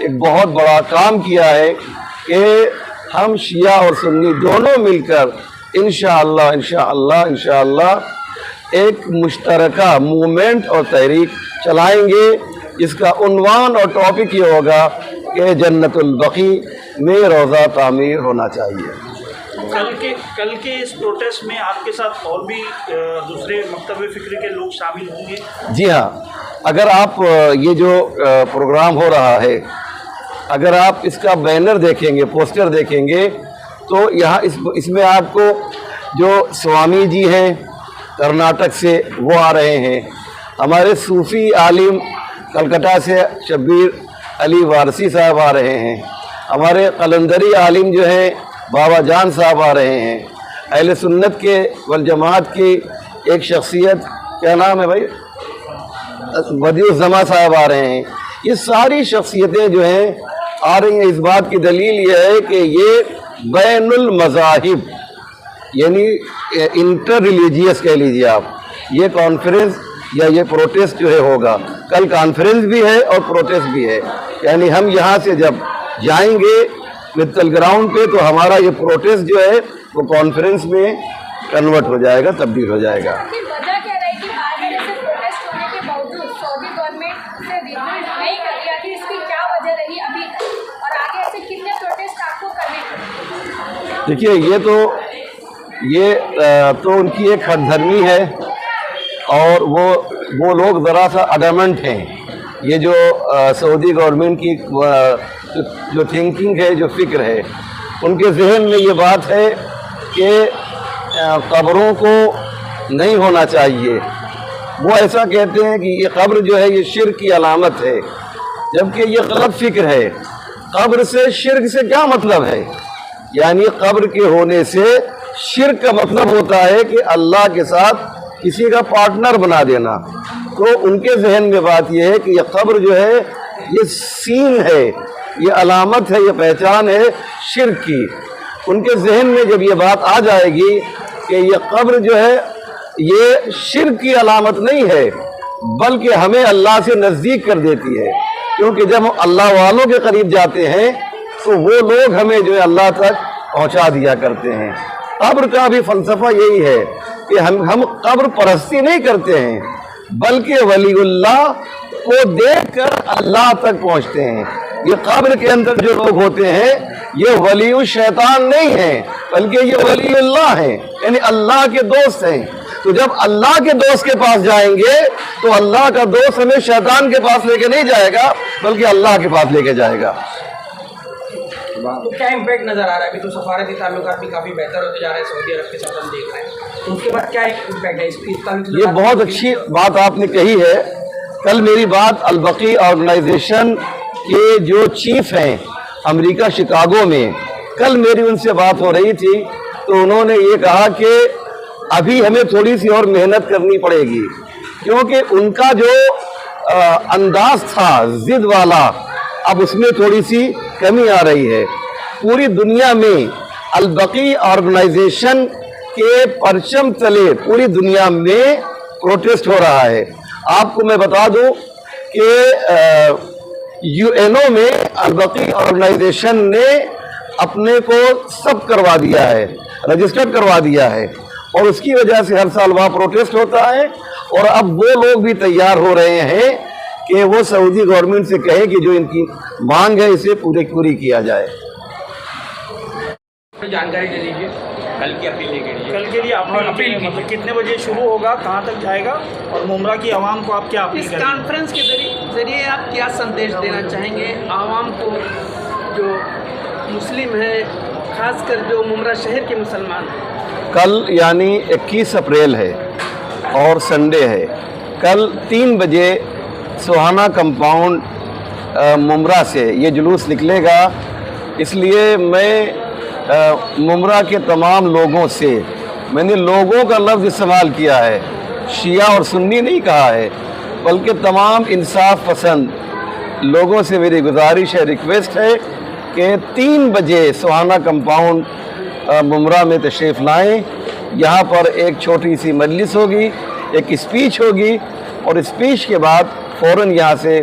ایک بہت بڑا کام کیا ہے کہ ہم شیعہ اور سنی دونوں مل کر انشاءاللہ ایک مشترکہ موومنٹ اور تحریک چلائیں گے، جس کا عنوان اور ٹاپک یہ ہوگا کہ جنت البقیع میں روضہ تعمیر ہونا چاہیے۔ کل کے اس پروٹیسٹ میں آپ کے ساتھ اور بھی دوسرے مکتب فکری کے لوگ شامل ہوں گے؟ جی ہاں، اگر آپ یہ جو پروگرام ہو رہا ہے، اگر آپ اس کا بینر دیکھیں گے، پوسٹر دیکھیں گے، تو یہاں اس میں آپ کو جو سوامی جی ہیں کرناٹک سے وہ آ رہے ہیں، ہمارے صوفی عالم کلکتہ سے شبیر علی وارسی صاحب آ رہے ہیں، ہمارے قلندری عالم جو ہیں بابا جان صاحب آ رہے ہیں، اہل سنت کے والجماعت کی ایک شخصیت، کیا نام ہے بھائی، بدیع الزما صاحب آ رہے ہیں۔ یہ ساری شخصیتیں جو ہیں آ رہی ہیں۔ اس بات کی دلیل یہ ہے کہ یہ بین المذاہب یعنی انٹر ریلیجیس کہہ لیجیے آپ، یہ کانفرنس یا یہ پروٹیسٹ جو ہے ہوگا، کل کانفرنس بھی ہے اور پروٹیسٹ بھی ہے، یعنی ہم یہاں سے جب جائیں گے متل گراؤنڈ پہ تو ہمارا یہ پروٹیسٹ جو ہے وہ کانفرنس میں کنورٹ ہو جائے گا، تبدیل ہو جائے گا۔ وجہ کیا رہی کہ آج ایسے پروٹیسٹ ہونے کے باوجود سعودی گورنمنٹ سے ریلیز نہیں کر رہی، آخر اس کی کیا وجہ رہی ابھی تک، اور آگے ایسے کتنے پروٹیسٹ آپ کو کرنے پڑیں؟ دیکھیے یہ تو ان کی ایک حد دھرمی ہے، اور وہ لوگ ذرا سا اڈامنٹ ہیں۔ یہ جو سعودی گورنمنٹ کی جو تھنکنگ ہے، جو فکر ہے، ان کے ذہن میں یہ بات ہے کہ قبروں کو نہیں ہونا چاہیے۔ وہ ایسا کہتے ہیں کہ یہ قبر جو ہے یہ شرک کی علامت ہے، جبکہ یہ غلط فکر ہے۔ قبر سے شرک سے کیا مطلب ہے؟ یعنی قبر کے ہونے سے شرک کا مطلب ہوتا ہے کہ اللہ کے ساتھ کسی کا پارٹنر بنا دینا۔ تو ان کے ذہن میں بات یہ ہے کہ یہ قبر جو ہے یہ سین ہے، یہ علامت ہے، یہ پہچان ہے شرک کی۔ ان کے ذہن میں جب یہ بات آ جائے گی کہ یہ قبر جو ہے یہ شرک کی علامت نہیں ہے، بلکہ ہمیں اللہ سے نزدیک کر دیتی ہے، کیونکہ جب ہم اللہ والوں کے قریب جاتے ہیں تو وہ لوگ ہمیں جو ہے اللہ تک پہنچا دیا کرتے ہیں۔ قبر کا بھی فلسفہ یہی ہے کہ ہم قبر پرستی نہیں کرتے ہیں، بلکہ ولی اللہ کو دیکھ کر اللہ تک پہنچتے ہیں۔ یہ قبر کے اندر جو لوگ ہوتے ہیں یہ ولی الشیطان نہیں ہیں، بلکہ یہ ولی اللہ ہیں، یعنی اللہ کے دوست ہیں۔ تو جب اللہ کے دوست کے پاس جائیں گے تو اللہ کا دوست ہمیں شیطان کے پاس لے کے نہیں جائے گا، بلکہ اللہ کے پاس لے کے جائے گا۔ تو کیا امپیکٹ نظر آ رہا ہے؟ ابھی تو سفارتی تعلقات بھی کافی بہتر ہوتے جا رہے ہیں سعودی عرب کے ساتھ، ہم دیکھ رہے ہیں، تو اس کے بعد کیا امپیکٹ ہے اس کی؟ یہ بہت اچھی بات آپ نے کہی ہے۔ کل میری بات البقیع آرگنائزیشن کے جو چیف ہیں امریکہ شکاگو میں، کل میری ان سے بات ہو رہی تھی، تو انہوں نے یہ کہا کہ ابھی ہمیں تھوڑی سی اور محنت کرنی پڑے گی، کیونکہ ان کا جو انداز تھا ضد والا، اب اس میں تھوڑی سی کمی آ رہی ہے۔ پوری دنیا میں البقیع آرگنائزیشن کے پرچم تلے پوری دنیا میں پروٹیسٹ ہو رہا ہے۔ آپ کو میں بتا دوں کہ UN میں البقیع آرگنائزیشن نے اپنے کو سب کروا دیا ہے، رجسٹرڈ کروا دیا ہے، اور اس کی وجہ سے ہر سال وہاں پروٹیسٹ ہوتا ہے۔ اور اب وہ لوگ بھی تیار ہو رہے ہیں کہ وہ سعودی گورنمنٹ سے کہیں کہ جو ان کی مانگ ہے اسے پوری کیا جائے۔ جانکاری دے دیجیے کل کی اپیل لے کے لیے۔ کل کے لیے اپیل مطلب کتنے بجے شروع ہوگا، کہاں تک جائے گا، اور ممرہ کی عوام کو آپ کیا اپیل اس کریں گے؟ کانفرنس کے ذریعے آپ کیا سندیش دینا چاہیں گے عوام کو، جو مسلم ہیں، خاص کر جو ممرہ شہر کے مسلمان ہیں؟ کل یعنی 21 اپریل ہے اور سنڈے ہے۔ کل 3 بجے سوہانہ کمپاؤنڈ ممرہ سے یہ جلوس نکلے گا۔ اس لیے میں ممرہ کے تمام لوگوں سے، میں نے لوگوں کا لفظ استعمال کیا ہے، شیعہ اور سنی نہیں کہا ہے، بلکہ تمام انصاف پسند لوگوں سے میری گزارش ہے، ریکویسٹ ہے کہ 3 بجے سوہانہ کمپاؤنڈ ممرہ میں تشریف لائیں۔ یہاں پر ایک چھوٹی سی مجلس ہوگی، ایک اسپیچ ہوگی، اور اسپیچ کے بعد فوراً یہاں سے